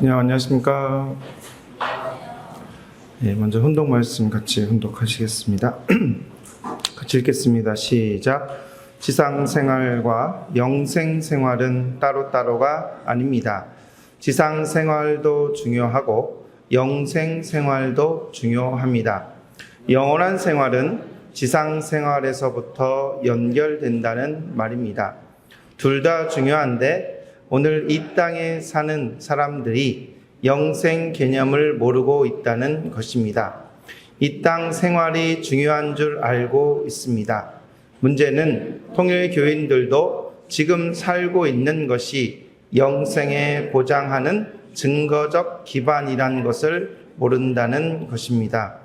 그냥 안녕하십니까. 먼저 훈독 말씀 같이 훈독하시겠습니다. 같이 읽겠습니다. 시작. 지상생활과 영생생활은 따로따로가 아닙니다. 지상생활도 중요하고 영생생활도 중요합니다. 영원한 생활은 지상생활에서부터 연결된다는 말입니다. 둘 다 중요한데 오늘 이 땅에 사는 사람들이 영생 개념을 모르고 있다는 것입니다. 이 땅 생활이 중요한 줄 알고 있습니다. 문제는 통일교인들도 지금 살고 있는 것이 영생에 보장하는 증거적 기반이란 것을 모른다는 것입니다.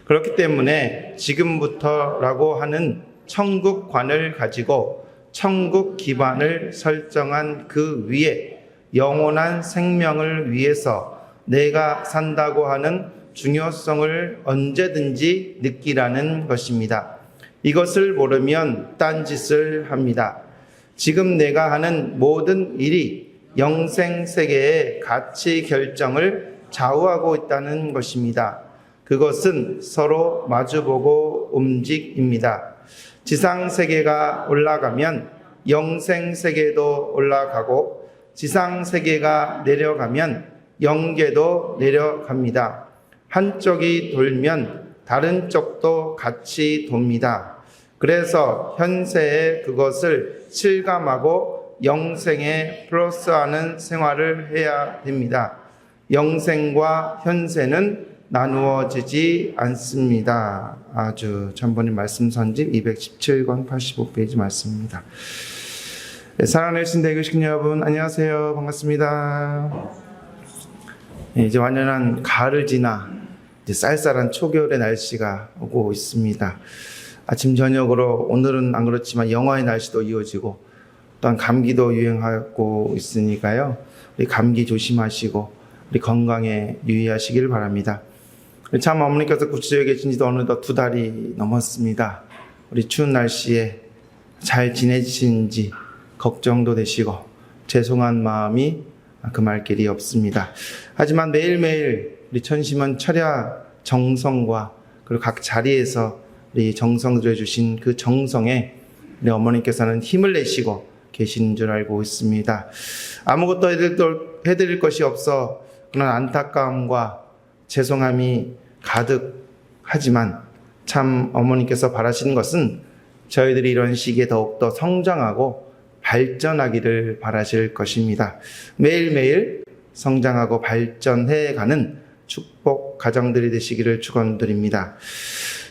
그렇기 때문에 지금부터라고 하는 천국관을 가지고 천국 기반을 설정한 그 위에 영원한 생명을 위해서 내가 산다고 하는 중요성을 언제든지 느끼라는 것입니다. 이것을 모르면 딴짓을 합니다. 지금 내가 하는 모든 일이 영생 세계의 가치 결정을 좌우하고 있다는 것입니다. 그것은 서로 마주보고 움직입니다. 지상 세계가 올라가면 영생 세계도 올라가고 지상 세계가 내려가면 영계도 내려갑니다. 한쪽이 돌면 다른 쪽도 같이 돕니다. 그래서 현세에 그것을 실감하고 영생에 플러스하는 생활을 해야 됩니다. 영생과 현세는 나누어지지 않습니다. 아주 전번에 말씀 선집 217권 85페이지 말씀입니다. 사랑하는 신대교 식구 여러분, 안녕하세요. 반갑습니다. 이제 완연한 가을을 지나 이제 쌀쌀한 초겨울의 날씨가 오고 있습니다. 아침 저녁으로 오늘은 안 그렇지만 영하의 날씨도 이어지고 또한 감기도 유행하고 있으니까요. 우리 감기 조심하시고 우리 건강에 유의하시길 바랍니다. 참 어머니께서 구치소에 계신 지도 어느덧 2달이 넘었습니다. 우리 추운 날씨에 잘 지내시는지 걱정도 되시고 죄송한 마음이 금할 길이 없습니다. 하지만 매일매일 우리 천심은 철야 정성과 그리고 각 자리에서 우리 정성 들여주신 그 정성에 우리 어머니께서는 힘을 내시고 계신 줄 알고 있습니다. 아무것도 해드릴 것이 없어 그런 안타까움과 죄송함이 가득하지만 참 어머니께서 바라시는 것은 저희들이 이런 시기에 더욱더 성장하고 발전하기를 바라실 것입니다. 매일매일 성장하고 발전해가는 축복 가정들이 되시기를 축원드립니다.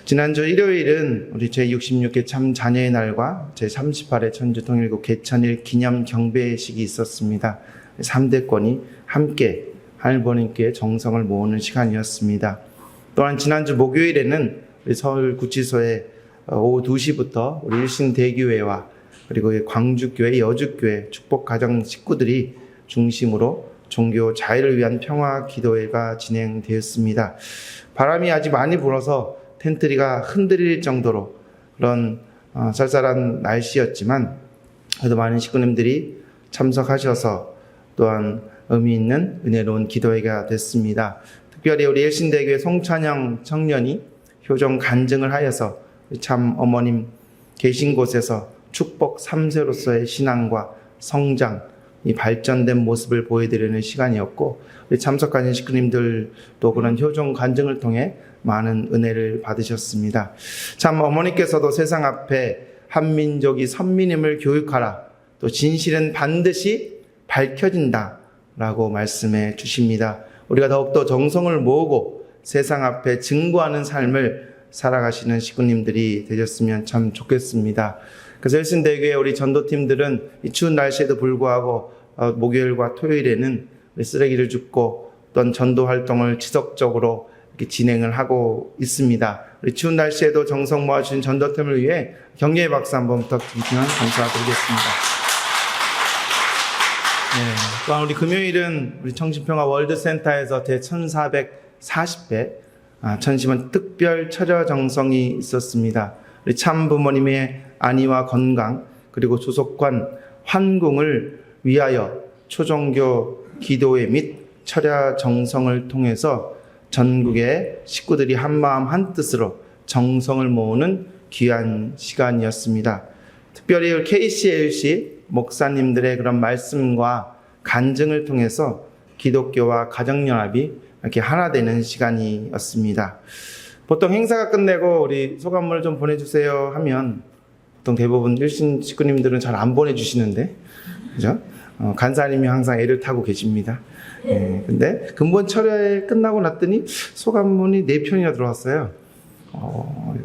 지난주 일요일은 우리 제66회 참 자녀의 날과 제38회 천주통일국 개천일 기념 경배식이 있었습니다. 3대권이 함께 하늘부모님께 정성을 모으는 시간이었습니다. 또한 지난주 목요일에는 우리 서울구치소에 오후 2시부터 우리 일신대교회와 그리고 광주교회, 여주교회 축복가정 식구들이 중심으로 종교 자유를 위한 평화 기도회가 진행되었습니다. 바람이 아주 많이 불어서 텐트리가 흔들릴 정도로 그런 쌀쌀한 날씨였지만 그래도 많은 식구님들이 참석하셔서 또한 의미 있는 은혜로운 기도회가 됐습니다. 특별히 우리 일신대교회 송찬영 청년이 효정 간증을 하여서 참 어머님 계신 곳에서 축복 3세로서의 신앙과 성장, 이 발전된 모습을 보여드리는 시간이었고 우리 참석하신 식구님들도 그런 효정 간증을 통해 많은 은혜를 받으셨습니다. 참 어머니께서도 세상 앞에 한민족이 선민임을 교육하라, 또 진실은 반드시 밝혀진다 라고 말씀해 주십니다. 우리가 더욱더 정성을 모으고 세상 앞에 증거하는 삶을 살아가시는 식구님들이 되셨으면 참 좋겠습니다. 그래서 일신대교회 우리 전도팀들은 이 추운 날씨에도 불구하고 목요일과 토요일에는 쓰레기를 줍고 어떤 전도 활동을 지속적으로 이렇게 진행을 하고 있습니다. 우리 추운 날씨에도 정성 모아주신 전도팀을 위해 격려의 박수 한번 부탁드리면 감사드리겠습니다. 또한 우리 금요일은 우리 청신평화 월드센터에서 제1440회 천심은 특별 철야 정성이 있었습니다. 우리 참 부모님의 안위와 건강 그리고 조속한 환궁을 위하여 초종교 기도회 및 철야 정성을 통해서 전국의 식구들이 한마음 한뜻으로 정성을 모으는 귀한 시간이었습니다. 특별히 KCLC 목사님들의 그런 말씀과 간증을 통해서 기독교와 가정연합이 이렇게 하나 되는 시간이었습니다. 보통 행사가 끝내고 우리 소감을 좀 보내주세요 하면 보통 대부분 일신 식구님들은 잘 안 보내주시는데, 그죠? 간사님이 항상 애를 타고 계십니다. 근데 근본 철야에 끝나고 났더니 소감문이 4편이나 들어왔어요.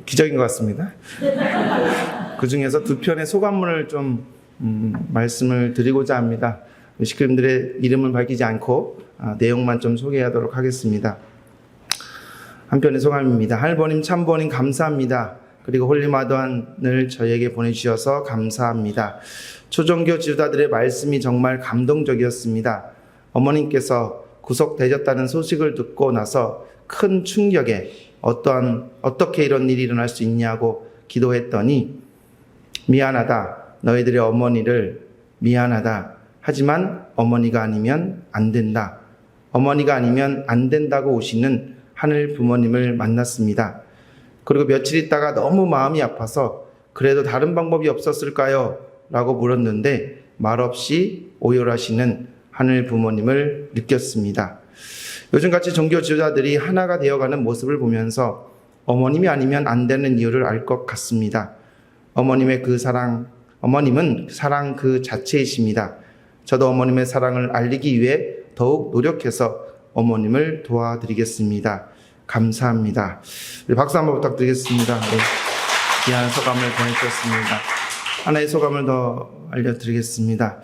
기적인 것 같습니다. 그 중에서 2편의 소감문을 좀 말씀을 드리고자 합니다. 식구님들의 이름을 밝히지 않고 내용만 좀 소개하도록 하겠습니다. 한편의 소감입니다. 하늘버님 참부모님 감사합니다. 그리고 홀리마더한을 저에게 보내주셔서 감사합니다. 초종교 지도자들의 말씀이 정말 감동적이었습니다. 어머님께서 구속되셨다는 소식을 듣고 나서 큰 충격에 어떻게 이런 일이 일어날 수 있냐고 기도했더니 미안하다. 너희들의 어머니를 미안하다. 하지만 어머니가 아니면 안 된다. 어머니가 아니면 안 된다고 오시는 하늘 부모님을 만났습니다. 그리고 며칠 있다가 너무 마음이 아파서 그래도 다른 방법이 없었을까요? 라고 물었는데 말없이 오열하시는 하늘 부모님을 느꼈습니다. 요즘같이 종교 지도자들이 하나가 되어가는 모습을 보면서 어머님이 아니면 안 되는 이유를 알 것 같습니다. 어머님은 사랑 그 자체이십니다. 저도 어머님의 사랑을 알리기 위해 더욱 노력해서 어머님을 도와드리겠습니다. 감사합니다. 우리 박수 한번 부탁드리겠습니다. 네. 귀한 소감을 보내주셨습니다. 하나의 소감을 더 알려드리겠습니다.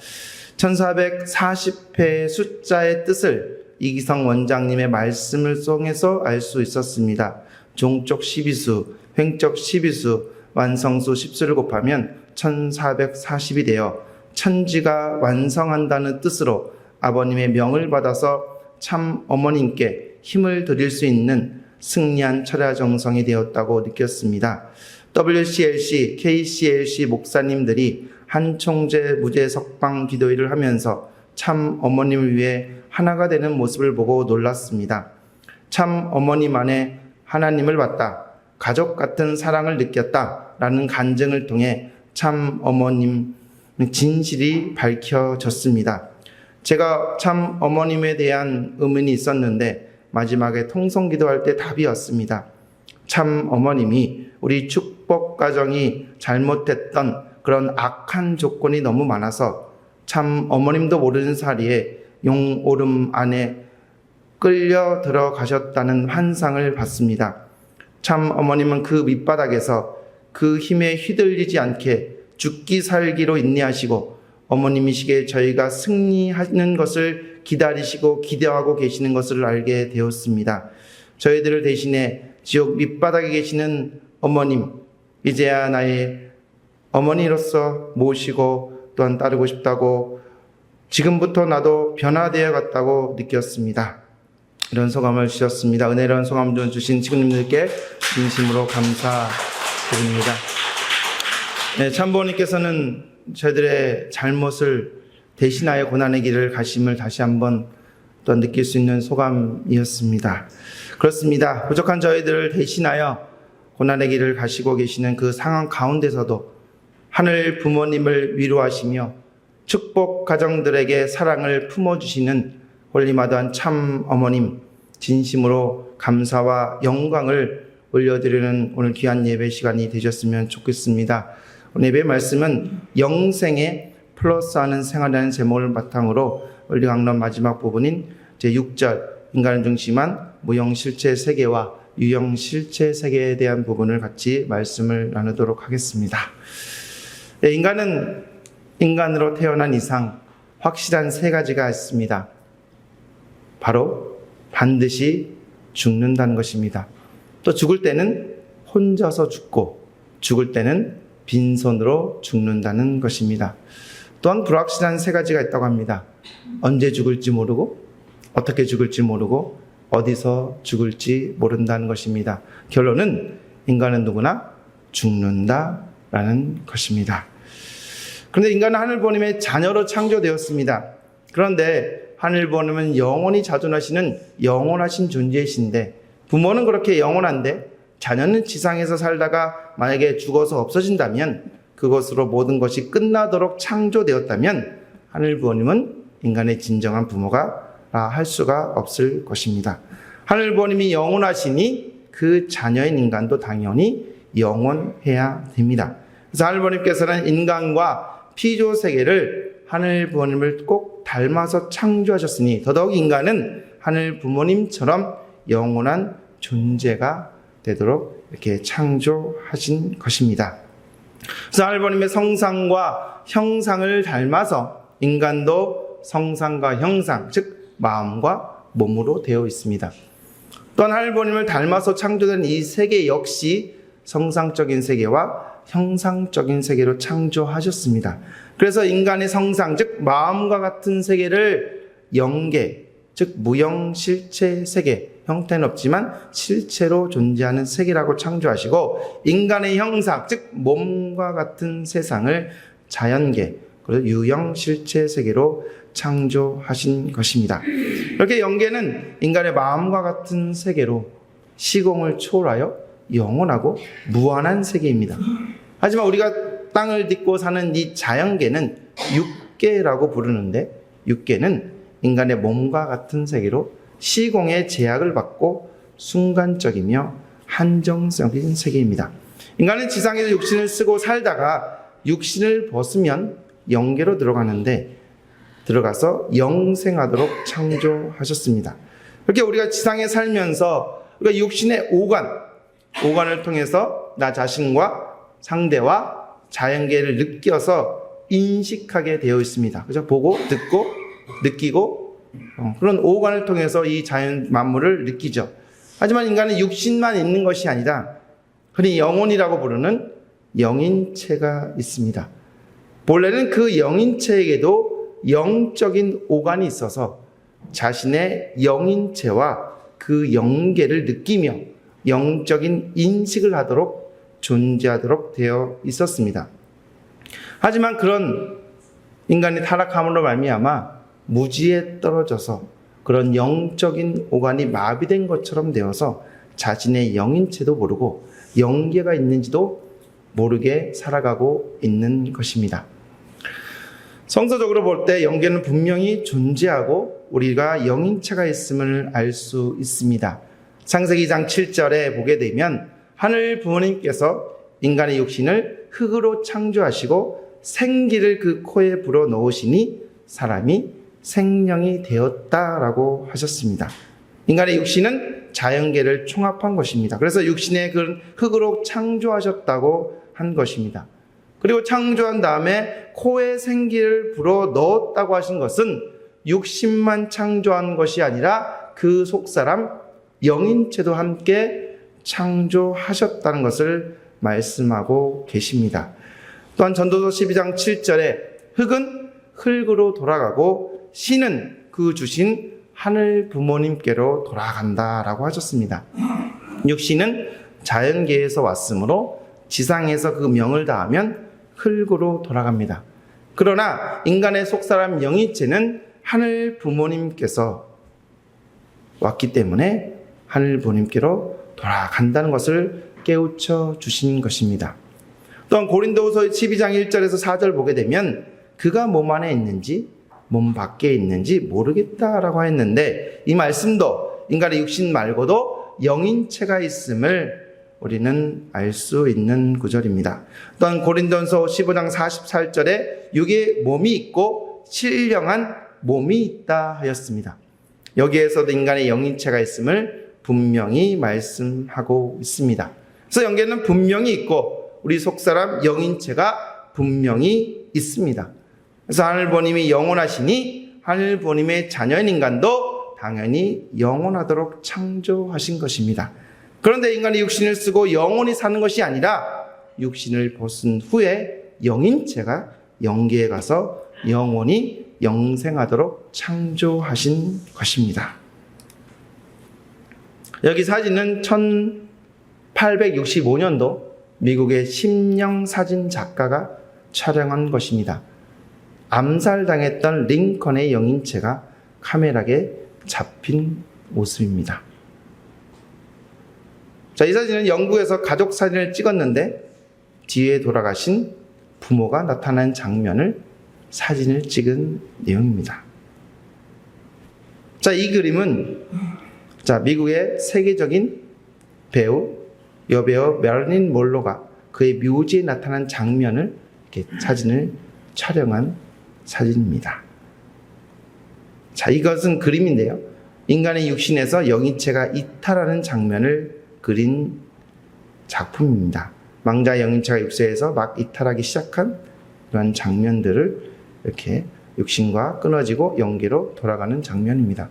1440회 숫자의 뜻을 이기성 원장님의 말씀을 통해서 알 수 있었습니다. 종적 12수, 횡적 12수, 완성수 10수를 곱하면 1440이 되어 천지가 완성한다는 뜻으로 아버님의 명을 받아서 참 어머님께 힘을 드릴 수 있는 승리한 철야 정성이 되었다고 느꼈습니다. WCLC, KCLC 목사님들이 한총재 무죄 석방 기도회를 하면서 참 어머님을 위해 하나가 되는 모습을 보고 놀랐습니다. 참 어머님 안에 하나님을 봤다. 가족 같은 사랑을 느꼈다라는 간증을 통해 참 어머님 진실이 밝혀졌습니다. 제가 참 어머님에 대한 의문이 있었는데 마지막에 통성기도할 때 답이 왔습니다. 참 어머님이 우리 축복 가정이 잘못했던 그런 악한 조건이 너무 많아서 참 어머님도 모르는 사이에 용오름 안에 끌려 들어가셨다는 환상을 받습니다. 참 어머님은 그 밑바닥에서 그 힘에 휘둘리지 않게 죽기 살기로 인내하시고 어머님이시기에 저희가 승리하는 것을 기다리시고 기대하고 계시는 것을 알게 되었습니다. 저희들을 대신해 지옥 밑바닥에 계시는 어머님, 이제야 나의 어머니로서 모시고 또한 따르고 싶다고 지금부터 나도 변화되어 갔다고 느꼈습니다. 이런 소감을 주셨습니다. 은혜로운 소감 좀 주신 친구님들께 진심으로 감사드립니다. 네, 참부모님께서는 저희들의 잘못을 대신하여 고난의 길을 가심을 다시 한번 또 느낄 수 있는 소감이었습니다. 그렇습니다. 부족한 저희들을 대신하여 고난의 길을 가시고 계시는 그 상황 가운데서도 하늘 부모님을 위로하시며 축복 가정들에게 사랑을 품어주시는 홀리마더한 참 어머님, 진심으로 감사와 영광을 올려드리는 오늘 귀한 예배 시간이 되셨으면 좋겠습니다. 오늘 예배 말씀은 영생에 플러스하는 생활이라는 제목을 바탕으로 원리 강론 마지막 부분인 제6절 인간을 중심한 무형실체 세계와 유형실체 세계에 대한 부분을 같이 말씀을 나누도록 하겠습니다. 네, 인간은 인간으로 태어난 이상 확실한 3가지가 있습니다. 바로 반드시 죽는다는 것입니다. 또 죽을 때는 혼자서 죽고 죽을 때는 빈손으로 죽는다는 것입니다. 또한 불확실한 3가지가 있다고 합니다. 언제 죽을지 모르고 어떻게 죽을지 모르고 어디서 죽을지 모른다는 것입니다. 결론은 인간은 누구나 죽는다라는 것입니다. 그런데 인간은 하늘부모님의 자녀로 창조되었습니다. 그런데 하늘 부모님은 영원히 자존하시는 영원하신 존재이신데, 부모는 그렇게 영원한데 자녀는 지상에서 살다가 만약에 죽어서 없어진다면, 그것으로 모든 것이 끝나도록 창조되었다면 하늘 부모님은 인간의 진정한 부모가 할 수가 없을 것입니다. 하늘 부모님이 영원하시니 그 자녀인 인간도 당연히 영원해야 됩니다. 그래서 하늘 부모님께서는 인간과 피조 세계를 하늘 부모님을 꼭 닮아서 창조하셨으니 더더욱 인간은 하늘 부모님처럼 영원한 존재가 되도록 이렇게 창조하신 것입니다. 그래서 하늘 부모님의 성상과 형상을 닮아서 인간도 성상과 형상, 즉 마음과 몸으로 되어 있습니다. 또한 하늘 부모님을 닮아서 창조된 이 세계 역시 성상적인 세계와 형상적인 세계로 창조하셨습니다. 그래서 인간의 성상, 즉 마음과 같은 세계를 영계, 즉 무형실체 세계, 형태는 없지만 실체로 존재하는 세계라고 창조하시고, 인간의 형상, 즉 몸과 같은 세상을 자연계, 그리고 유형실체 세계로 창조하신 것입니다. 이렇게 영계는 인간의 마음과 같은 세계로 시공을 초월하여 영원하고 무한한 세계입니다. 하지만 우리가 땅을 딛고 사는 이 자연계는 육계라고 부르는데, 육계는 인간의 몸과 같은 세계로 시공의 제약을 받고 순간적이며 한정적인 세계입니다. 인간은 지상에서 육신을 쓰고 살다가 육신을 벗으면 영계로 들어가서 영생하도록 창조하셨습니다. 그렇게 우리가 지상에 살면서 우리가 육신의 오간을 통해서 나 자신과 상대와 자연계를 느껴서 인식하게 되어 있습니다. 그죠? 보고, 듣고, 느끼고, 그런 오간을 통해서 이 자연 만물을 느끼죠. 하지만 인간은 육신만 있는 것이 아니라 흔히 영혼이라고 부르는 영인체가 있습니다. 본래는 그 영인체에게도 영적인 오간이 있어서 자신의 영인체와 그 영계를 느끼며 영적인 인식을 하도록 존재하도록 되어 있었습니다. 하지만 그런 인간의 타락함으로 말미암아 무지에 떨어져서 그런 영적인 오간이 마비된 것처럼 되어서 자신의 영인체도 모르고 영계가 있는지도 모르게 살아가고 있는 것입니다. 성서적으로 볼 때 영계는 분명히 존재하고 우리가 영인체가 있음을 알 수 있습니다. 창세기 2장 7절에 보게 되면 하늘 부모님께서 인간의 육신을 흙으로 창조하시고 생기를 그 코에 불어 넣으시니 사람이 생명이 되었다라고 하셨습니다. 인간의 육신은 자연계를 총합한 것입니다. 그래서 육신의 그 흙으로 창조하셨다고 한 것입니다. 그리고 창조한 다음에 코에 생기를 불어 넣었다고 하신 것은 육신만 창조한 것이 아니라 그 속사람 영인체도 함께 창조하셨다는 것을 말씀하고 계십니다. 또한 전도서 12장 7절에 흙은 흙으로 돌아가고 신은 그 주신 하늘 부모님께로 돌아간다라고 하셨습니다. 육신은 자연계에서 왔으므로 지상에서 그 명을 다하면 흙으로 돌아갑니다. 그러나 인간의 속사람 영인체는 하늘 부모님께서 왔기 때문에 하늘 부모님께로 돌아간다는 것을 깨우쳐 주신 것입니다. 또한 고린도후서 12장 1절에서 4절 보게 되면 그가 몸 안에 있는지 몸 밖에 있는지 모르겠다라고 했는데, 이 말씀도 인간의 육신 말고도 영인체가 있음을 우리는 알 수 있는 구절입니다. 또한 고린도전서 15장 44절에 육의 몸이 있고 신령한 몸이 있다 하였습니다. 여기에서도 인간의 영인체가 있음을 분명히 말씀하고 있습니다. 그래서 영계는 분명히 있고 우리 속사람 영인체가 분명히 있습니다. 그래서 하늘 부모님이 영원하시니 하늘 부모님의 자녀인 인간도 당연히 영원하도록 창조하신 것입니다. 그런데 인간이 육신을 쓰고 영원히 사는 것이 아니라 육신을 벗은 후에 영인체가 영계에 가서 영원히 영생하도록 창조하신 것입니다. 여기 사진은 1865년도 미국의 심령 사진 작가가 촬영한 것입니다. 암살당했던 링컨의 영인체가 카메라에 잡힌 모습입니다. 자, 이 사진은 영국에서 가족 사진을 찍었는데 뒤에 돌아가신 부모가 나타난 장면을 사진을 찍은 내용입니다. 자, 이 그림은 미국의 세계적인 배우, 여배우 메릴린 먼로가 그의 묘지에 나타난 장면을 이렇게 사진을 촬영한 사진입니다. 자, 이것은 그림인데요. 인간의 육신에서 영인체가 이탈하는 장면을 그린 작품입니다. 망자 영인체가 육체에서 막 이탈하기 시작한 그런 장면들을 이렇게 육신과 끊어지고 영계로 돌아가는 장면입니다.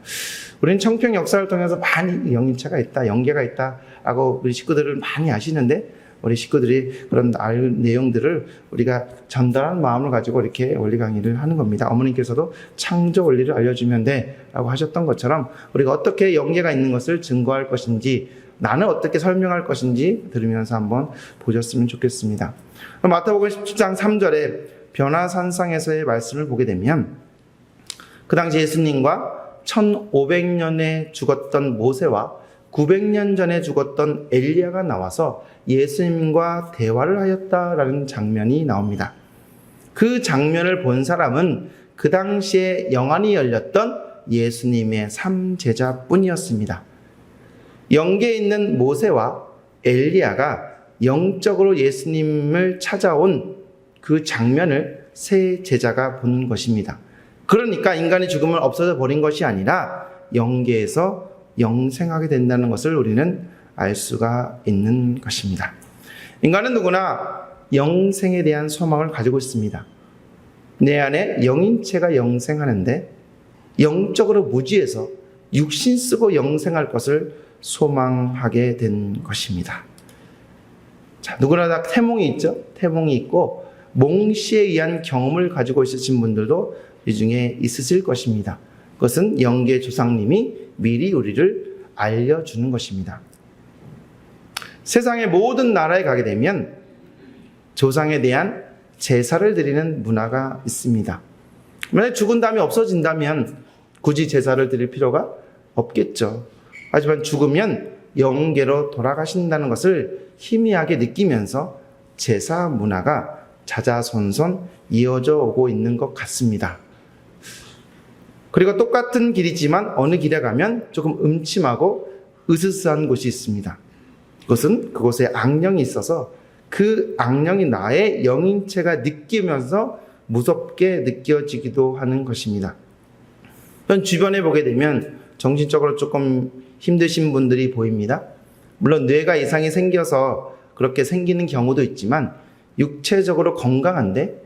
우리는 청평 역사를 통해서 많이 영인체가 있다, 영계가 있다 라고 우리 식구들을 많이 아시는데, 우리 식구들이 그런 내용들을 우리가 전달한 마음을 가지고 이렇게 원리 강의를 하는 겁니다. 어머님께서도 창조 원리를 알려주면 돼 라고 하셨던 것처럼 우리가 어떻게 영계가 있는 것을 증거할 것인지, 나는 어떻게 설명할 것인지 들으면서 한번 보셨으면 좋겠습니다. 마태복음 17장 3절에 변화산상에서의 말씀을 보게 되면, 그 당시 예수님과 1500년에 죽었던 모세와 900년 전에 죽었던 엘리야가 나와서 예수님과 대화를 하였다라는 장면이 나옵니다. 그 장면을 본 사람은 그 당시에 영안이 열렸던 예수님의 3제자뿐이었습니다. 영계에 있는 모세와 엘리야가 영적으로 예수님을 찾아온 그 장면을 세 제자가 본 것입니다. 그러니까 인간의 죽음은 없어져 버린 것이 아니라 영계에서 영생하게 된다는 것을 우리는 알 수가 있는 것입니다. 인간은 누구나 영생에 대한 소망을 가지고 있습니다. 내 안에 영인체가 영생하는데 영적으로 무지해서 육신 쓰고 영생할 것을 소망하게 된 것입니다. 자, 누구나 다 태몽이 있죠. 태몽이 있고 몽시에 의한 경험을 가지고 있으신 분들도 이 중에 있으실 것입니다. 그것은 영계 조상님이 미리 우리를 알려주는 것입니다. 세상의 모든 나라에 가게 되면 조상에 대한 제사를 드리는 문화가 있습니다. 만약 죽은 다음에 없어진다면 굳이 제사를 드릴 필요가 없겠죠. 하지만 죽으면 영계로 돌아가신다는 것을 희미하게 느끼면서 제사 문화가 자자손손 이어져 오고 있는 것 같습니다. 그리고 똑같은 길이지만 어느 길에 가면 조금 음침하고 으스스한 곳이 있습니다. 그것은 그곳에 악령이 있어서 그 악령이 나의 영인체가 느끼면서 무섭게 느껴지기도 하는 것입니다. 주변에 보게 되면 정신적으로 조금 힘드신 분들이 보입니다. 물론 뇌가 이상이 생겨서 그렇게 생기는 경우도 있지만 육체적으로 건강한데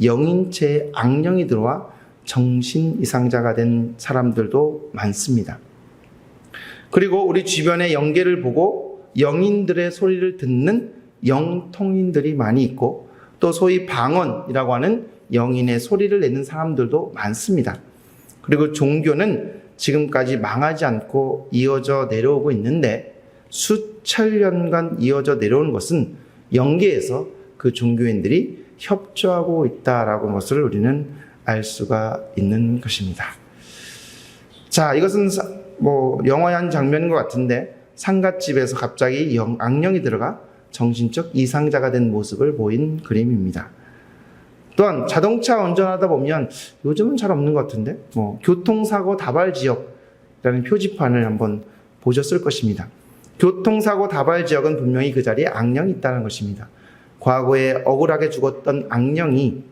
영인체에 악령이 들어와 정신 이상자가 된 사람들도 많습니다. 그리고 우리 주변의 영계를 보고 영인들의 소리를 듣는 영통인들이 많이 있고, 또 소위 방언이라고 하는 영인의 소리를 내는 사람들도 많습니다. 그리고 종교는 지금까지 망하지 않고 이어져 내려오고 있는데, 수천 년간 이어져 내려오는 것은 영계에서 그 종교인들이 협조하고 있다라고 것을 우리는 알 수가 있는 것입니다. 자, 이것은 영화의 한 장면인 것 같은데, 상갓집에서 갑자기 악령이 들어가 정신적 이상자가 된 모습을 보인 그림입니다. 또한 자동차 운전하다 보면 요즘은 잘 없는 것 같은데 교통사고 다발 지역이라는 표지판을 한번 보셨을 것입니다. 교통사고 다발 지역은 분명히 그 자리에 악령이 있다는 것입니다. 과거에 억울하게 죽었던 악령이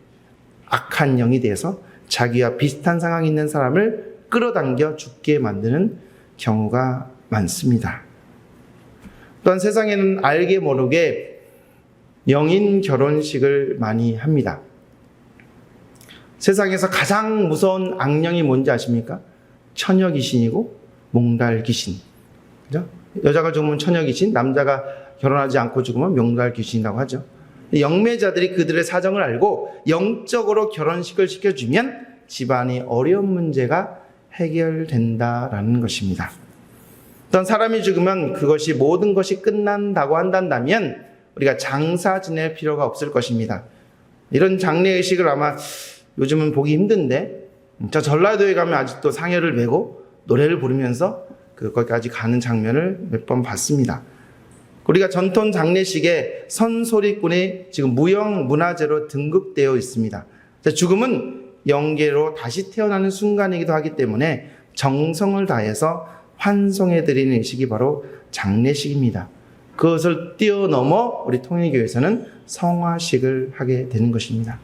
악한 영이 돼서 자기와 비슷한 상황이 있는 사람을 끌어당겨 죽게 만드는 경우가 많습니다. 또한 세상에는 알게 모르게 영인 결혼식을 많이 합니다. 세상에서 가장 무서운 악령이 뭔지 아십니까? 처녀 귀신이고 몽달 귀신. 그죠? 여자가 죽으면 처녀 귀신, 남자가 결혼하지 않고 죽으면 명달 귀신이라고 하죠. 영매자들이 그들의 사정을 알고 영적으로 결혼식을 시켜주면 집안의 어려운 문제가 해결된다라는 것입니다. 어떤 사람이 죽으면 그것이 모든 것이 끝난다고 한다면 우리가 장사 지낼 필요가 없을 것입니다. 이런 장례의식을 아마 요즘은 보기 힘든데 저 전라도에 가면 아직도 상여를 메고 노래를 부르면서 거기까지 가는 장면을 몇 번 봤습니다. 우리가 전통 장례식에 선소리꾼이 지금 무형문화재로 등극되어 있습니다. 죽음은 영계로 다시 태어나는 순간이기도 하기 때문에 정성을 다해서 환송해드리는 의식이 바로 장례식입니다. 그것을 뛰어넘어 우리 통일교회에서는 성화식을 하게 되는 것입니다.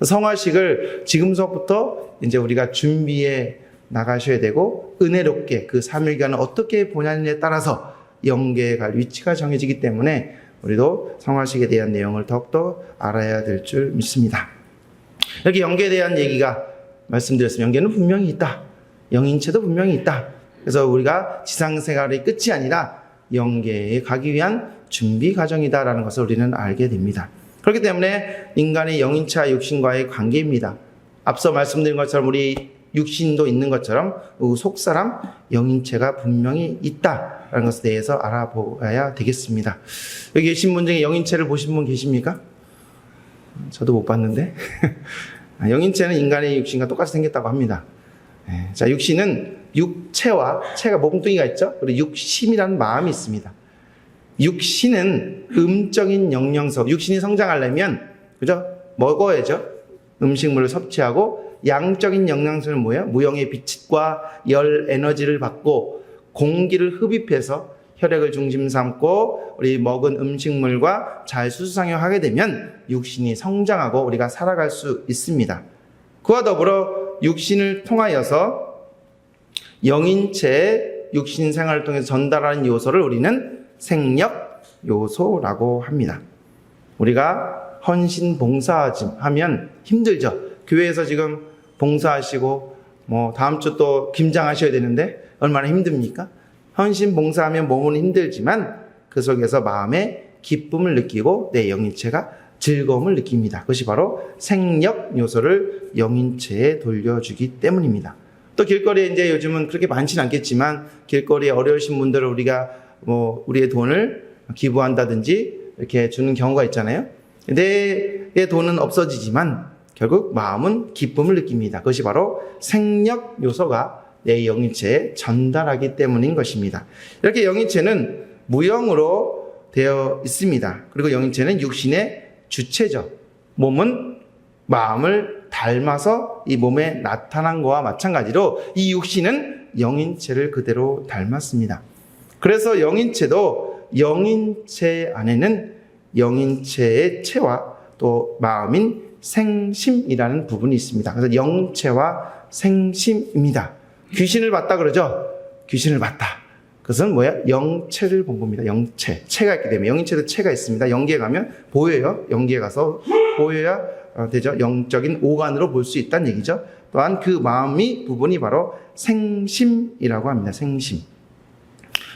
성화식을 지금서부터 이제 우리가 준비해 나가셔야 되고, 은혜롭게 그 3일간을 어떻게 보냐에 따라서 영계에 갈 위치가 정해지기 때문에 우리도 성화식에 대한 내용을 더욱더 알아야 될 줄 믿습니다. 이렇게 영계에 대한 얘기가 말씀드렸습니다. 영계는 분명히 있다. 영인체도 분명히 있다. 그래서 우리가 지상생활의 끝이 아니라 영계에 가기 위한 준비 과정이다라는 것을 우리는 알게 됩니다. 그렇기 때문에 인간의 영인체와 육신과의 관계입니다. 앞서 말씀드린 것처럼 우리 육신도 있는 것처럼 속사람 영인체가 분명히 있다라는 것에 대해서 알아보아야 되겠습니다. 여기 계신 분 중에 영인체를 보신 분 계십니까? 저도 못 봤는데 영인체는 인간의 육신과 똑같이 생겼다고 합니다. 자, 육신은 육체와 체가 몸뚱이가 있죠. 그리고 육심이라는 마음이 있습니다. 육신은 음적인 영양소, 육신이 성장하려면 그죠? 먹어야죠. 음식물을 섭취하고, 양적인 영양소는 뭐예요? 무형의 빛과 열 에너지를 받고 공기를 흡입해서 혈액을 중심 삼고 우리 먹은 음식물과 잘 수수상용하게 되면 육신이 성장하고 우리가 살아갈 수 있습니다. 그와 더불어 육신을 통하여서 영인체의 육신 생활을 통해서 전달하는 요소를 우리는 생력 요소라고 합니다. 우리가 헌신 봉사하면 힘들죠. 교회에서 지금 봉사하시고 다음 주 또 김장하셔야 되는데 얼마나 힘듭니까? 헌신 봉사하면 몸은 힘들지만 그 속에서 마음의 기쁨을 느끼고 내 영인체가 즐거움을 느낍니다. 그것이 바로 생력 요소를 영인체에 돌려주기 때문입니다. 또 길거리에 이제 요즘은 그렇게 많지는 않겠지만 길거리에 어려우신 분들을 우리가 우리의 돈을 기부한다든지 이렇게 주는 경우가 있잖아요. 내 돈은 없어지지만 결국 마음은 기쁨을 느낍니다. 그것이 바로 생력 요소가 내 영인체에 전달하기 때문인 것입니다. 이렇게 영인체는 무형으로 되어 있습니다. 그리고 영인체는 육신의 주체죠. 몸은 마음을 닮아서 이 몸에 나타난 것과 마찬가지로 이 육신은 영인체를 그대로 닮았습니다. 그래서 영인체도 영인체 안에는 영인체의 체와 또 마음인 생심이라는 부분이 있습니다. 그래서 영체와 생심입니다. 귀신을 봤다 그러죠? 귀신을 봤다. 그것은 뭐야? 영체를 본 겁니다. 영체. 체가 있기 때문에. 영인체도 체가 있습니다. 영계에 가면 보여요. 영계에 가서 보여야 되죠. 영적인 오간으로 볼 수 있다는 얘기죠. 또한 그 마음이 부분이 바로 생심이라고 합니다. 생심.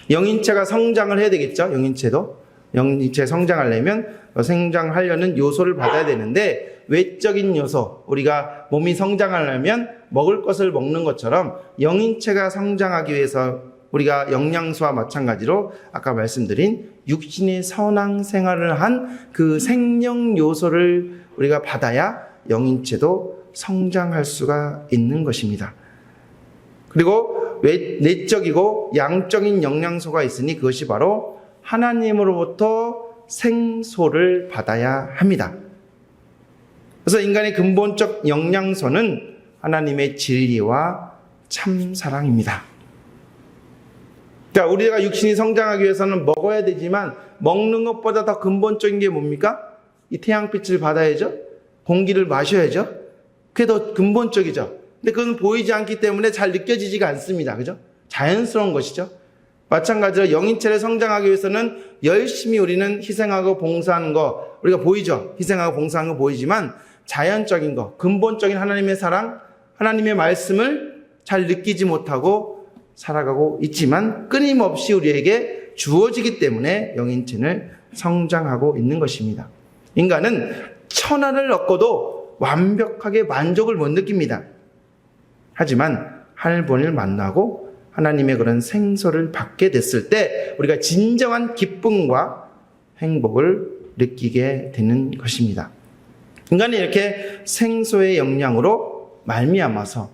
영인체가 성장을 해야 되겠죠. 영인체도. 영인체 성장하려면 성장하려는 요소를 받아야 되는데 외적인 요소, 우리가 몸이 성장하려면 먹을 것을 먹는 것처럼 영인체가 성장하기 위해서 우리가 영양소와 마찬가지로 아까 말씀드린 육신의 선왕 생활을 한 그 생명 요소를 우리가 받아야 영인체도 성장할 수가 있는 것입니다. 그리고 내적이고 양적인 영양소가 있으니 그것이 바로 하나님으로부터 생소를 받아야 합니다. 그래서 인간의 근본적 영양소는 하나님의 진리와 참사랑입니다. 그러니까 우리가 육신이 성장하기 위해서는 먹어야 되지만 먹는 것보다 더 근본적인 게 뭡니까? 이 태양빛을 받아야죠. 공기를 마셔야죠. 그게 더 근본적이죠. 근데 그건 보이지 않기 때문에 잘 느껴지지가 않습니다. 그죠? 자연스러운 것이죠. 마찬가지로 영인체를 성장하기 위해서는 열심히 우리는 희생하고 봉사하는 거 우리가 보이죠. 희생하고 봉사하는 거 보이지만 자연적인 거, 근본적인 하나님의 사랑, 하나님의 말씀을 잘 느끼지 못하고 살아가고 있지만 끊임없이 우리에게 주어지기 때문에 영인체는 성장하고 있는 것입니다. 인간은 천하를 얻고도 완벽하게 만족을 못 느낍니다. 하지만 하늘본을 만나고 하나님의 그런 생소를 받게 됐을 때 우리가 진정한 기쁨과 행복을 느끼게 되는 것입니다. 인간이 이렇게 생소의 영향으로 말미암아서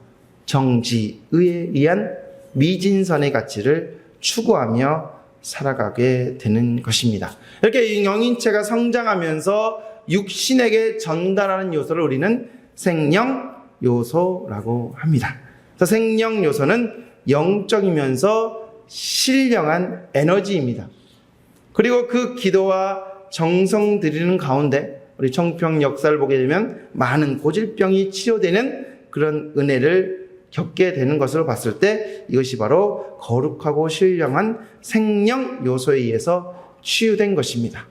정지, 의에 의한 미진선의 가치를 추구하며 살아가게 되는 것입니다. 이렇게 영인체가 성장하면서 육신에게 전달하는 요소를 우리는 생령 요소라고 합니다. 그래서 생령 요소는 영적이면서 신령한 에너지입니다. 그리고 그 기도와 정성 드리는 가운데 우리 청평 역사를 보게 되면 많은 고질병이 치료되는 그런 은혜를 겪게 되는 것으로 봤을 때 이것이 바로 거룩하고 신령한 생령 요소에 의해서 치유된 것입니다.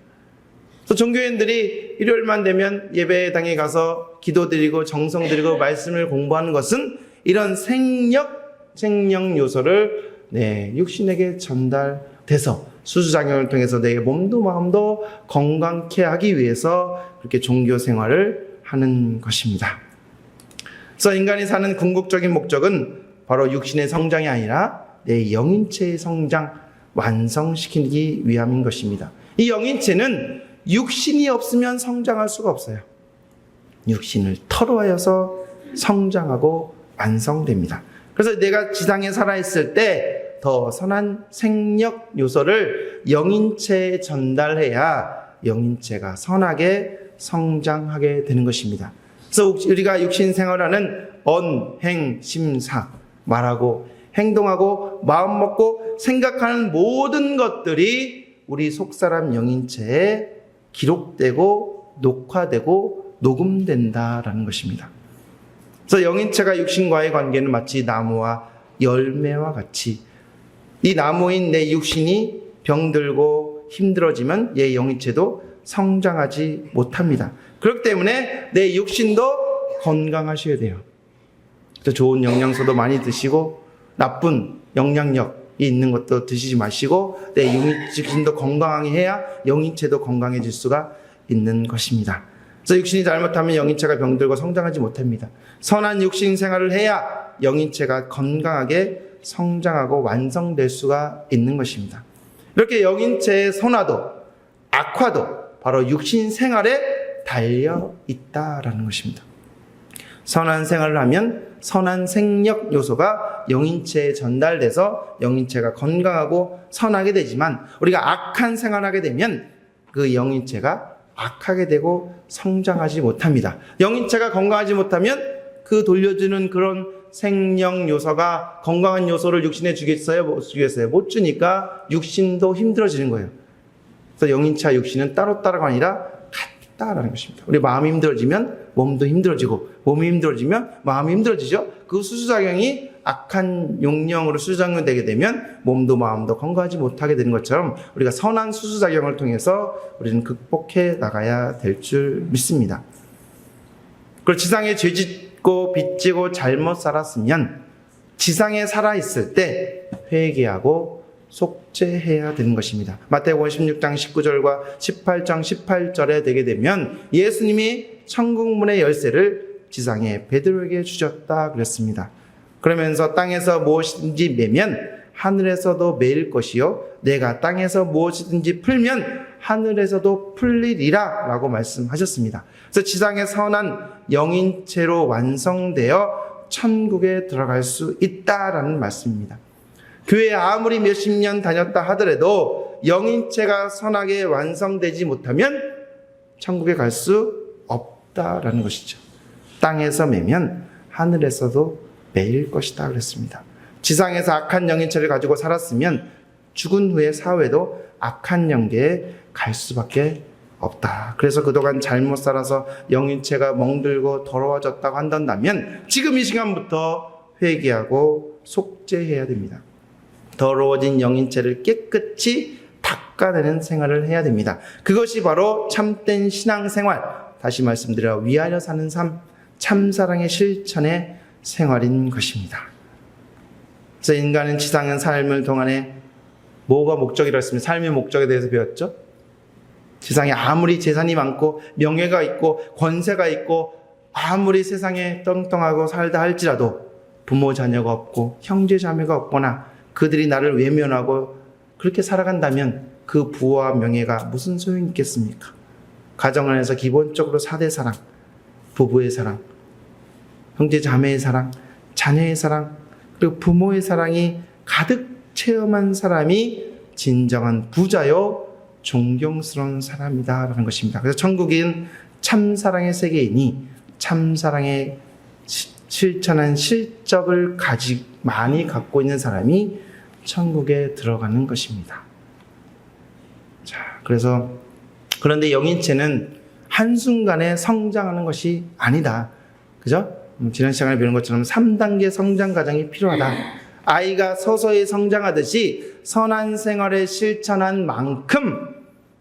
그래서 종교인들이 일요일만 되면 예배당에 가서 기도드리고 정성드리고 말씀을 공부하는 것은 이런 생령 요소를 육신에게 전달돼서 수수작용을 통해서 내 몸도 마음도 건강케 하기 위해서 그렇게 종교 생활을 하는 것입니다. 그래서 인간이 사는 궁극적인 목적은 바로 육신의 성장이 아니라 내 영인체의 성장, 완성시키기 위함인 것입니다. 이 영인체는 육신이 없으면 성장할 수가 없어요. 육신을 털어야서 성장하고 완성됩니다. 그래서 내가 지상에 살아있을 때 더 선한 생력 요소를 영인체에 전달해야 영인체가 선하게 성장하게 되는 것입니다. 그래서 우리가 육신 생활하는 언, 행, 심, 사, 말하고 행동하고 마음 먹고 생각하는 모든 것들이 우리 속사람 영인체에 기록되고 녹화되고 녹음된다라는 것입니다. 그래서 영인체가 육신과의 관계는 마치 나무와 열매와 같이 이 나무인 내 육신이 병들고 힘들어지면 내 영인체도 성장하지 못합니다. 그렇기 때문에 내 육신도 건강하셔야 돼요. 좋은 영양소도 많이 드시고 나쁜 영향력이 있는 것도 드시지 마시고 내 육신도 건강하게 해야 영인체도 건강해질 수가 있는 것입니다. 그래서 육신이 잘못하면 영인체가 병들고 성장하지 못합니다. 선한 육신 생활을 해야 영인체가 건강하게 성장하고 완성될 수가 있는 것입니다. 이렇게 영인체의 선화도 악화도 바로 육신 생활에 달려 있다라는 것입니다. 선한 생활을 하면 선한 생력 요소가 영인체에 전달돼서 영인체가 건강하고 선하게 되지만 우리가 악한 생활을 하게 되면 그 영인체가 악하게 되고 성장하지 못합니다. 영인체가 건강하지 못하면 그 돌려주는 그런 생령 요소가 건강한 요소를 육신에 주겠어요? 못 주겠어요? 못 주니까 육신도 힘들어지는 거예요. 그래서 영인체와 육신은 따로따로가 아니라 같다라는 것입니다. 우리 마음이 힘들어지면 몸도 힘들어지고 몸이 힘들어지면 마음이 힘들어지죠. 그 수수작용이 악한 용령으로 수수작용이 되게 되면 몸도 마음도 건강하지 못하게 되는 것처럼 우리가 선한 수수작용을 통해서 우리는 극복해 나가야 될 줄 믿습니다. 그리고 지상에 죄짓고 빚지고 잘못 살았으면 지상에 살아있을 때 회개하고 속죄해야 되는 것입니다. 마태복음 16장 19절과 18장 18절에 되게 되면 예수님이 천국문의 열쇠를 지상에 베드로에게 주셨다 그랬습니다. 그러면서 땅에서 무엇이든지 매면 하늘에서도 매일 것이요 내가 땅에서 무엇이든지 풀면 하늘에서도 풀리리라 라고 말씀하셨습니다. 그래서 지상의 선한 영인체로 완성되어 천국에 들어갈 수 있다라는 말씀입니다. 교회에 아무리 몇십 년 다녔다 하더라도 영인체가 선하게 완성되지 못하면 천국에 갈 수 없다라는 것이죠. 땅에서 매면 하늘에서도 매일 것이다 그랬습니다. 지상에서 악한 영인체를 가지고 살았으면 죽은 후의 사회도 악한 영계에 갈 수밖에 없다. 그래서 그동안 잘못 살아서 영인체가 멍들고 더러워졌다고 한다면 지금 이 시간부터 회개하고 속죄해야 됩니다. 더러워진 영인체를 깨끗이 닦아내는 생활을 해야 됩니다. 그것이 바로 참된 신앙생활, 다시 말씀드려 위하여 사는 삶, 참사랑의 실천의 생활인 것입니다. 그래서 인간은 지상의 삶을 동안에 뭐가 목적이라 했으면 삶의 목적에 대해서 배웠죠? 지상에 아무리 재산이 많고 명예가 있고 권세가 있고 아무리 세상에 떵떵하고 살다 할지라도 부모 자녀가 없고 형제 자매가 없거나 그들이 나를 외면하고 그렇게 살아간다면 그 부와 명예가 무슨 소용이 있겠습니까? 가정 안에서 기본적으로 사대 사랑, 부부의 사랑, 형제 자매의 사랑, 자녀의 사랑, 그리고 부모의 사랑이 가득 체험한 사람이 진정한 부자요 존경스러운 사람이다 라는 것입니다. 그래서 천국인 참사랑의 세계이니 참사랑의 실천한 실적을 많이 갖고 있는 사람이 천국에 들어가는 것입니다. 자, 그런데 영인체는 한순간에 성장하는 것이 아니다. 그죠? 지난 시간에 배운 것처럼 3단계 성장 과정이 필요하다. 아이가 서서히 성장하듯이 선한 생활을 실천한 만큼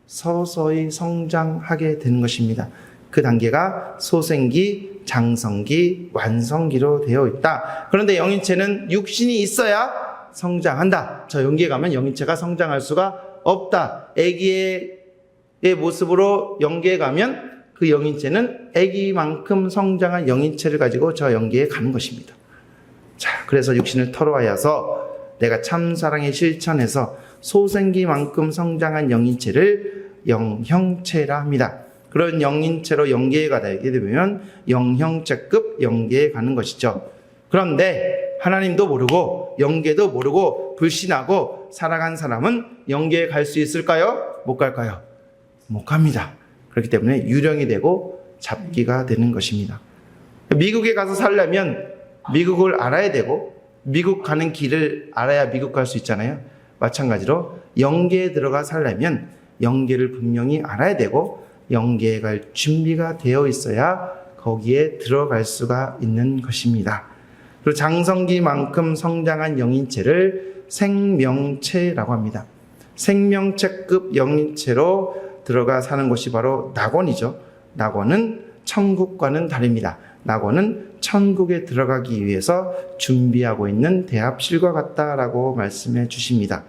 서서히 성장하게 되는 것입니다. 그 단계가 소생기, 장성기, 완성기로 되어 있다. 그런데 영인체는 육신이 있어야 성장한다. 저 영계에 가면 영인체가 성장할 수가 없다. 아기의 모습으로 영계에 가면 그 영인체는 아기만큼 성장한 영인체를 가지고 저 영계에 가는 것입니다. 자, 그래서 육신을 털어와서 내가 참사랑의 실천에서 소생기만큼 성장한 영인체를 영형체라 합니다. 그런 영인체로 영계에 가게 되면 영형체급 영계에 가는 것이죠. 그런데 하나님도 모르고 영계도 모르고 불신하고 살아간 사람은 영계에 갈 수 있을까요? 못 갈까요? 못 갑니다. 그렇기 때문에 유령이 되고 잡기가 되는 것입니다. 미국에 가서 살려면 미국을 알아야 되고 미국 가는 길을 알아야 미국 갈 수 있잖아요. 마찬가지로 영계에 들어가 살려면 영계를 분명히 알아야 되고 영계에 갈 준비가 되어 있어야 거기에 들어갈 수가 있는 것입니다. 그리고 장성기만큼 성장한 영인체를 생명체라고 합니다. 생명체급 영인체로 들어가 사는 것이 바로 낙원이죠. 낙원은 천국과는 다릅니다. 낙원은 천국에 들어가기 위해서 준비하고 있는 대합실과 같다라고 말씀해 주십니다.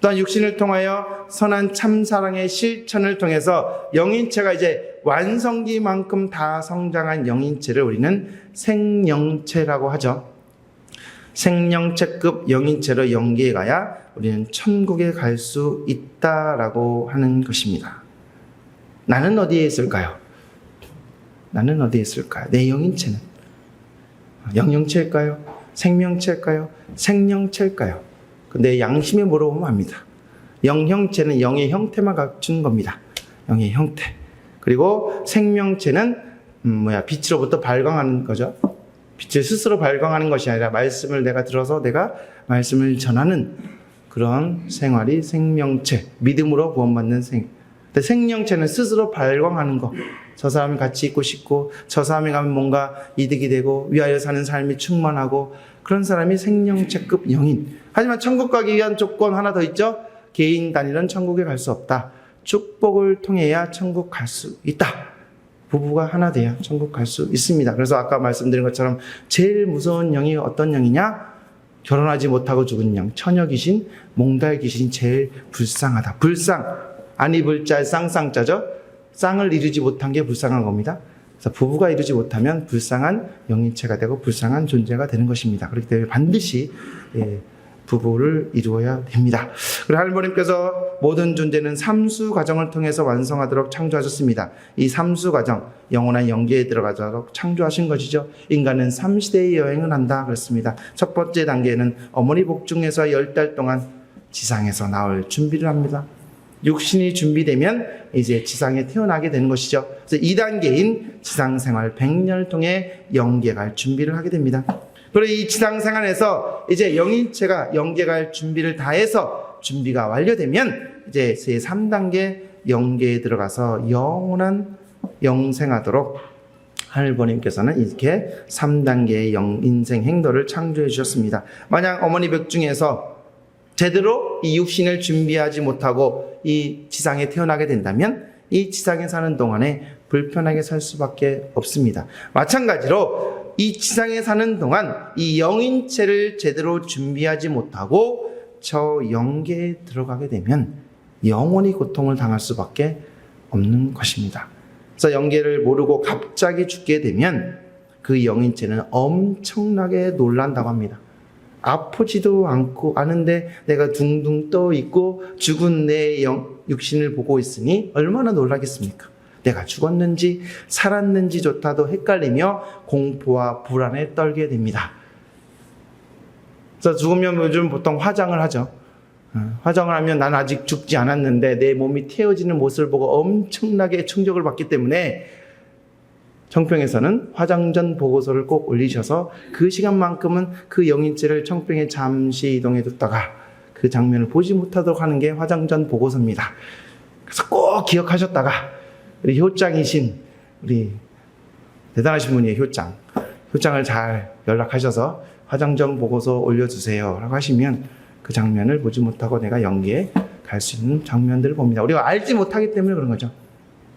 또한 육신을 통하여 선한 참사랑의 실천을 통해서 영인체가 이제 완성기만큼 다 성장한 영인체를 우리는 생명체라고 하죠. 생명체급 영인체로 영계에 가야 우리는 천국에 갈 수 있다라고 하는 것입니다. 나는 어디에 있을까요? 나는 어디에 있을까요? 내 영인체는 영영체일까요? 생명체일까요? 생명체일까요? 내 양심에 물어보면 압니다. 영형체는 영의 형태만 갖춘 겁니다. 영의 형태. 그리고 생명체는 빛으로부터 발광하는 거죠. 빛을 스스로 발광하는 것이 아니라 말씀을 내가 들어서 내가 말씀을 전하는 그런 생활이 생명체, 믿음으로 구원받는 근데 생명체는 스스로 발광하는 거. 저 사람이 같이 있고 싶고 저 사람이 가면 뭔가 이득이 되고 위하여 사는 삶이 충만하고 그런 사람이 생명체급 영인. 하지만 천국 가기 위한 조건 하나 더 있죠. 개인 단위는 천국에 갈 수 없다. 축복을 통해야 천국 갈 수 있다. 부부가 하나 돼야 천국 갈 수 있습니다. 그래서 아까 말씀드린 것처럼 제일 무서운 영이 어떤 영이냐? 결혼하지 못하고 죽은 영, 처녀 귀신, 몽달 귀신이 제일 불쌍하다. 불쌍. 아니 불자 쌍쌍자죠. 쌍을 이루지 못한 게 불쌍한 겁니다. 그래서 부부가 이루지 못하면 불쌍한 영인체가 되고 불쌍한 존재가 되는 것입니다. 그렇기 때문에 반드시 부부를 이루어야 됩니다. 그리고 하나님께서 모든 존재는 삼수 과정을 통해서 완성하도록 창조하셨습니다. 이 삼수 과정, 영원한 영계에 들어가도록 창조하신 것이죠. 인간은 3시대의 여행을 한다 그랬습니다. 첫 번째 단계는 어머니 복중에서 10달 동안 지상에서 나올 준비를 합니다. 육신이 준비되면 이제 지상에 태어나게 되는 것이죠. 그래서 2단계인 지상생활 100년을 통해 영계 갈 준비를 하게 됩니다. 그리고 이 지상생활에서 이제 영인체가 영계 갈 준비를 다 해서 준비가 완료되면 이제 제3단계 영계에 들어가서 영원한 영생하도록 하늘부모님께서는 이렇게 3단계의 인생 행도를 창조해 주셨습니다. 만약 어머니 벽 중에서 제대로 이 육신을 준비하지 못하고 이 지상에 태어나게 된다면 이 지상에 사는 동안에 불편하게 살 수밖에 없습니다. 마찬가지로 이 지상에 사는 동안 이 영인체를 제대로 준비하지 못하고 저 영계에 들어가게 되면 영원히 고통을 당할 수밖에 없는 것입니다. 그래서 영계를 모르고 갑자기 죽게 되면 그 영인체는 엄청나게 놀란다고 합니다. 아프지도 않고 아는데 내가 둥둥 떠 있고 죽은 내 육신을 보고 있으니 얼마나 놀라겠습니까? 내가 죽었는지 살았는지조차도 헷갈리며 공포와 불안에 떨게 됩니다. 그래서 죽으면 요즘 보통 화장을 하죠. 화장을 하면 난 아직 죽지 않았는데 내 몸이 태워지는 모습을 보고 엄청나게 충격을 받기 때문에 청평에서는 화장 전 보고서를 꼭 올리셔서 그 시간만큼은 그 영인체를 청평에 잠시 이동해 뒀다가 그 장면을 보지 못하도록 하는 게 화장 전 보고서입니다. 그래서 꼭 기억하셨다가 우리 효장이신 우리 대단하신 분이에요. 효장을 잘 연락하셔서 화장 전 보고서 올려주세요 라고 하시면 그 장면을 보지 못하고 내가 연계에 갈 수 있는 장면들을 봅니다. 우리가 알지 못하기 때문에 그런 거죠.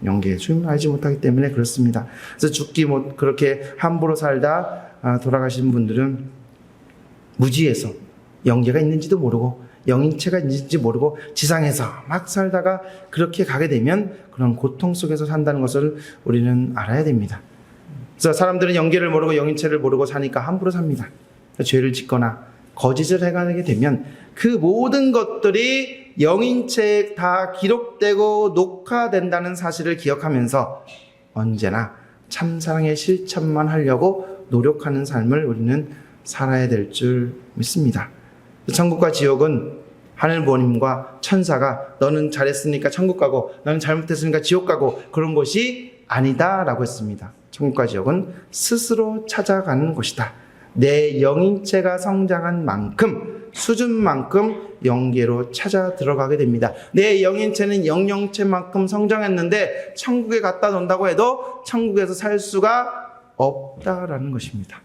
연계에 주님을 알지 못하기 때문에 그렇습니다. 그래서 죽기 못 그렇게 함부로 살다 돌아가신 분들은 무지에서 영계가 있는지도 모르고 영인체가 있는지 모르고 지상에서 막 살다가 그렇게 가게 되면 그런 고통 속에서 산다는 것을 우리는 알아야 됩니다. 그래서 사람들은 영계를 모르고 영인체를 모르고 사니까 함부로 삽니다. 죄를 짓거나 거짓을 해가게 되면 그 모든 것들이 영인체에 다 기록되고 녹화된다는 사실을 기억하면서 언제나 참사랑의 실천만 하려고 노력하는 삶을 우리는 살아야 될 줄 믿습니다. 천국과 지옥은 하늘 부모님과 천사가 너는 잘했으니까 천국 가고 너는 잘못했으니까 지옥 가고 그런 것이 아니다라고 했습니다. 천국과 지옥은 스스로 찾아가는 곳이다. 내 영인체가 성장한 만큼 수준만큼 영계로 찾아 들어가게 됩니다. 내 영인체는 영영체만큼 성장했는데 천국에 갖다 놓는다고 해도 천국에서 살 수가 없다라는 것입니다.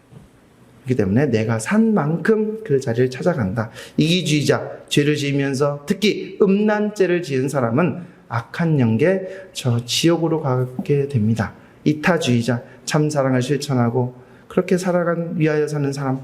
그렇기 때문에 내가 산 만큼 그 자리를 찾아간다. 이기주의자, 죄를 지으면서 특히 음란죄를 지은 사람은 악한 영계, 저 지옥으로 가게 됩니다. 이타주의자, 참사랑을 실천하고 그렇게 살아간 위하여 사는 사람,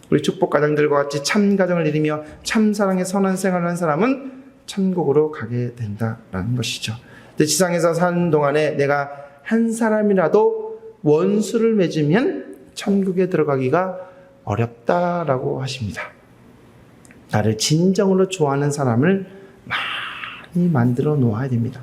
우리 축복가정들과 같이 참가정을 이루며 참사랑의 선한 생활을 한 사람은 천국으로 가게 된다라는 것이죠. 근데 지상에서 사는 동안에 내가 한 사람이라도 원수를 맺으면 천국에 들어가기가 어렵다라고 하십니다. 나를 진정으로 좋아하는 사람을 많이 만들어 놓아야 됩니다.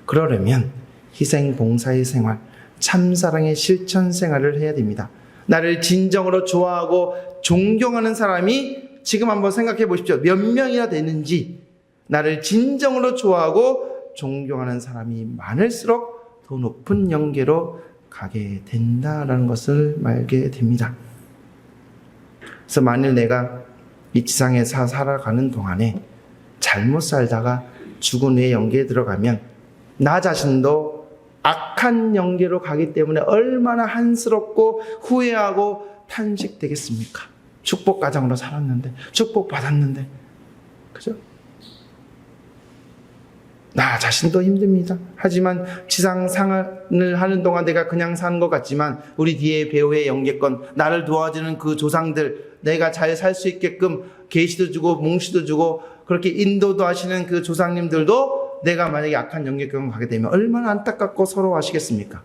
그러려면 희생 봉사의 생활, 참사랑의 실천 생활을 해야 됩니다. 나를 진정으로 좋아하고 존경하는 사람이 지금 한번 생각해 보십시오. 몇 명이나 되는지. 나를 진정으로 좋아하고 존경하는 사람이 많을수록 더 높은 영계로 가게 된다라는 것을 알게 됩니다. 그래서 만일 내가 이 지상에 살아가는 동안에 잘못 살다가 죽은 후에 영계에 들어가면 나 자신도 악한 영계로 가기 때문에 얼마나 한스럽고 후회하고 탄식되겠습니까? 축복가정으로 살았는데, 축복받았는데, 그죠? 나 자신도 힘듭니다. 하지만 지상 생활을 하는 동안 내가 그냥 산 것 같지만 우리 뒤에 배후의 영계권, 나를 도와주는 그 조상들, 내가 잘 살 수 있게끔 계시도 주고 몽시도 주고 그렇게 인도도 하시는 그 조상님들도 내가 만약에 악한 영계권을 가게 되면 얼마나 안타깝고 서러워하시겠습니까?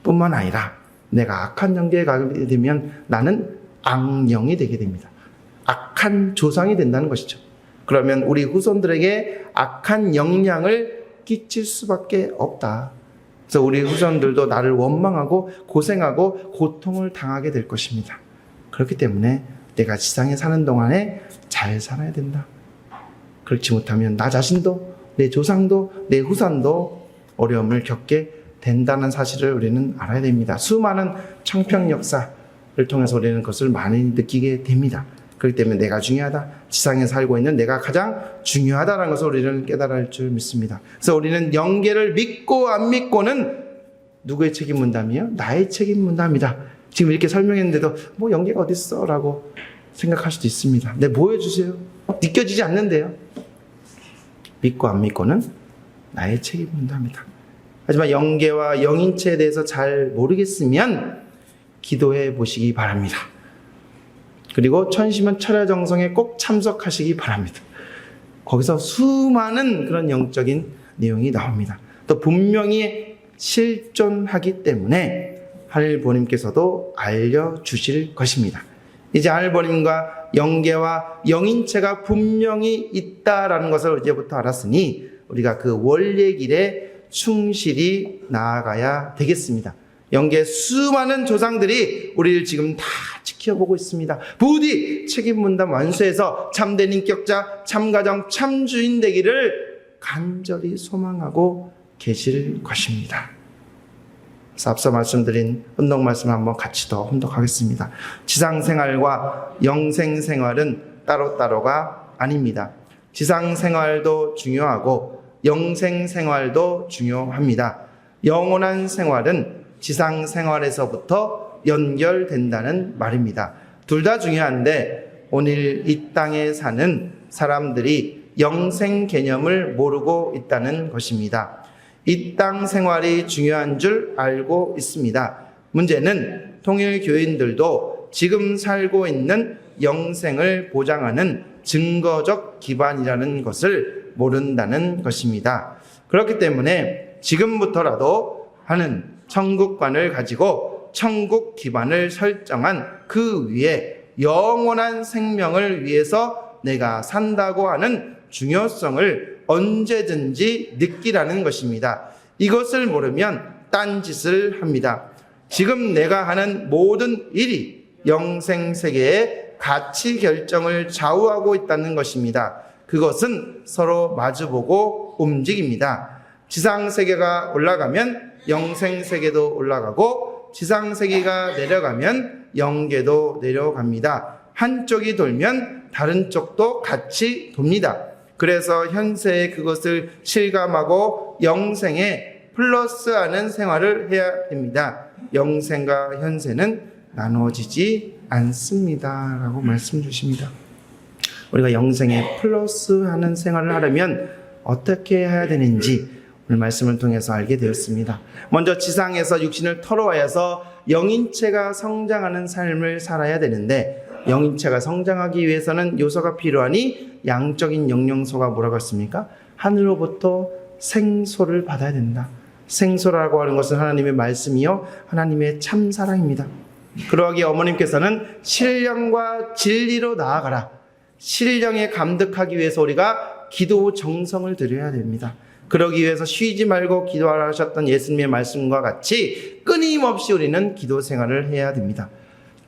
뿐만 아니라 내가 악한 영계에 가게 되면 나는 악령이 되게 됩니다. 악한 조상이 된다는 것이죠. 그러면 우리 후손들에게 악한 영향을 끼칠 수밖에 없다. 그래서 우리 후손들도 나를 원망하고 고생하고 고통을 당하게 될 것입니다. 그렇기 때문에 내가 지상에 사는 동안에 잘 살아야 된다. 그렇지 못하면 나 자신도 내 조상도 내 후손도 어려움을 겪게 된다는 사실을 우리는 알아야 됩니다. 수많은 청평 역사를 통해서 우리는 그것을 많이 느끼게 됩니다. 그렇기 때문에 내가 중요하다. 지상에 살고 있는 내가 가장 중요하다는 것을 우리는 깨달아야 할 줄 믿습니다. 그래서 우리는 영계를 믿고 안 믿고는 누구의 책임 분담이에요? 나의 책임 분담이다. 지금 이렇게 설명했는데도 뭐 영계가 어딨어? 라고 생각할 수도 있습니다. 네, 보여주세요. 느껴지지 않는데요. 믿고 안 믿고는 나의 책임 분담이다. 하지만 영계와 영인체에 대해서 잘 모르겠으면 기도해 보시기 바랍니다. 그리고 천심은 철야정성에 꼭 참석하시기 바랍니다. 거기서 수많은 그런 영적인 내용이 나옵니다. 또 분명히 실존하기 때문에 하늘부모님께서도 알려주실 것입니다. 이제 하늘부모님과 영계와 영인체가 분명히 있다라는 것을 이제부터 알았으니 우리가 그 원래 길에 충실히 나아가야 되겠습니다. 영계의 수많은 조상들이 우리를 지금 다 지켜보고 있습니다. 부디 책임 분담 완수해서 참된 인격자, 참가정, 참주인 되기를 간절히 소망하고 계실 것입니다. 그래서 앞서 말씀드린 훈독 말씀 한번 같이 더 훈독하겠습니다. 지상생활과 영생생활은 따로따로가 아닙니다. 지상생활도 중요하고 영생생활도 중요합니다. 영원한 생활은 지상생활에서부터 연결된다는 말입니다. 둘 다 중요한데 오늘 이 땅에 사는 사람들이 영생 개념을 모르고 있다는 것입니다. 이 땅 생활이 중요한 줄 알고 있습니다. 문제는 통일교인들도 지금 살고 있는 영생을 보장하는 증거적 기반이라는 것을 모른다는 것입니다. 그렇기 때문에 지금부터라도 하는 천국관을 가지고 천국 기반을 설정한 그 위에 영원한 생명을 위해서 내가 산다고 하는 중요성을 언제든지 느끼라는 것입니다. 이것을 모르면 딴짓을 합니다. 지금 내가 하는 모든 일이 영생세계의 가치 결정을 좌우하고 있다는 것입니다. 그것은 서로 마주보고 움직입니다. 지상세계가 올라가면 영생세계도 올라가고 지상세계가 내려가면 영계도 내려갑니다. 한쪽이 돌면 다른 쪽도 같이 돕니다. 그래서 현세에 그것을 실감하고 영생에 플러스하는 생활을 해야 됩니다. 영생과 현세는 나누어지지 않습니다. 라고 말씀 주십니다. 우리가 영생에 플러스하는 생활을 하려면 어떻게 해야 되는지 오늘 말씀을 통해서 알게 되었습니다. 먼저 지상에서 육신을 털어와서 영인체가 성장하는 삶을 살아야 되는데 영인체가 성장하기 위해서는 요소가 필요하니 양적인 영양소가 뭐라고 했습니까? 하늘로부터 생소를 받아야 된다. 생소라고 하는 것은 하나님의 말씀이요 하나님의 참사랑입니다. 그러하기에 어머님께서는 신령과 진리로 나아가라. 신령에 감득하기 위해서 우리가 기도 정성을 드려야 됩니다. 그러기 위해서 쉬지 말고 기도하라 하셨던 예수님의 말씀과 같이 끊임없이 우리는 기도 생활을 해야 됩니다.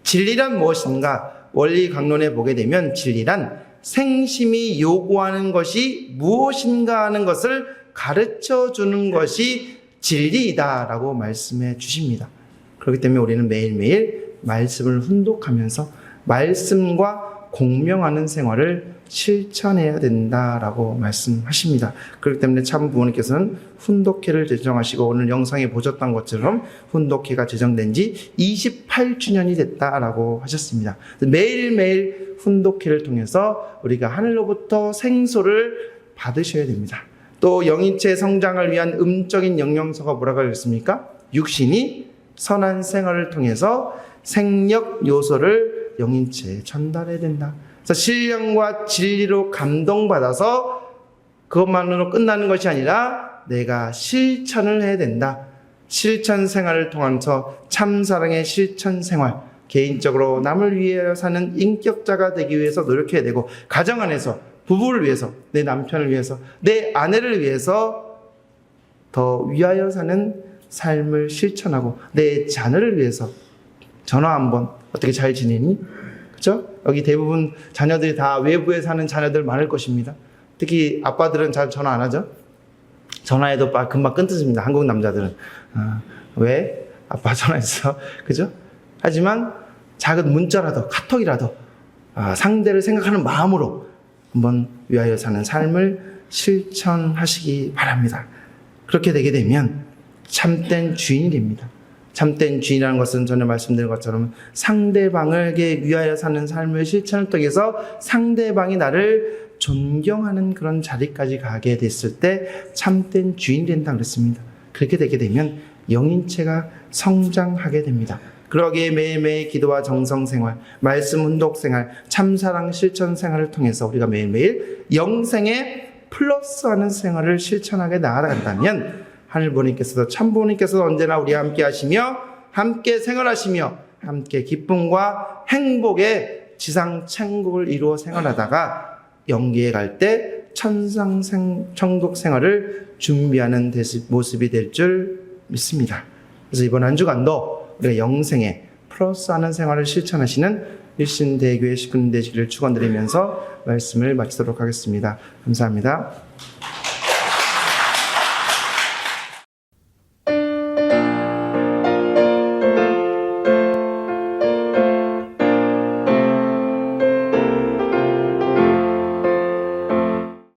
진리란 무엇인가? 원리 강론에 보게 되면 진리란 생심이 요구하는 것이 무엇인가 하는 것을 가르쳐 주는 것이 진리이다라고 말씀해 주십니다. 그렇기 때문에 우리는 매일매일 말씀을 훈독하면서 말씀과 공명하는 생활을 실천해야 된다라고 말씀하십니다. 그렇기 때문에 참 부모님께서는 훈독회를 제정하시고 오늘 영상에 보셨던 것처럼 훈독회가 제정된 지 28주년이 됐다라고 하셨습니다. 매일매일 훈독회를 통해서 우리가 하늘로부터 생소를 받으셔야 됩니다. 또 영인체 성장을 위한 음적인 영양소가 뭐라고 하셨습니까? 육신이 선한 생활을 통해서 생력 요소를 영인체에 전달해야 된다. 그래서 신령과 진리로 감동받아서 그것만으로 끝나는 것이 아니라 내가 실천을 해야 된다. 실천 생활을 통해서 참사랑의 실천 생활, 개인적으로 남을 위해 사는 인격자가 되기 위해서 노력해야 되고 가정 안에서 부부를 위해서, 내 남편을 위해서, 내 아내를 위해서 더 위하여 사는 삶을 실천하고 내 자녀를 위해서 전화 한번 어떻게 잘 지내니? 그렇죠? 여기 대부분 자녀들이 다 외부에 사는 자녀들 많을 것입니다. 특히 아빠들은 잘 전화 안 하죠? 전화해도 금방 끊습니다. 한국 남자들은. 왜? 아빠 전화했어. 그죠? 하지만 작은 문자라도 카톡이라도 상대를 생각하는 마음으로 한번 위하여 사는 삶을 실천하시기 바랍니다. 그렇게 되게 되면 참된 주인이 됩니다. 참된 주인이라는 것은 전에 말씀드린 것처럼 상대방에게 위하여 사는 삶의 실천을 통해서 상대방이 나를 존경하는 그런 자리까지 가게 됐을 때 참된 주인이 된다 그랬습니다. 그렇게 되게 되면 영인체가 성장하게 됩니다. 그러기에 매일매일 기도와 정성생활, 말씀 운독생활, 참사랑 실천 생활을 통해서 우리가 매일매일 영생에 플러스하는 생활을 실천하게 나아간다면 하늘부모님께서도 참부모님께서도 언제나 우리와 함께 하시며 함께 생활하시며 함께 기쁨과 행복의 지상 천국을 이루어 생활하다가 영계에 갈 때 천국 생활을 준비하는 모습이 될 줄 믿습니다. 그래서 이번 한 주간도 우리가 영생에 플러스하는 생활을 실천하시는 일신대교회 식구님 되시기를 축원드리면서 말씀을 마치도록 하겠습니다. 감사합니다.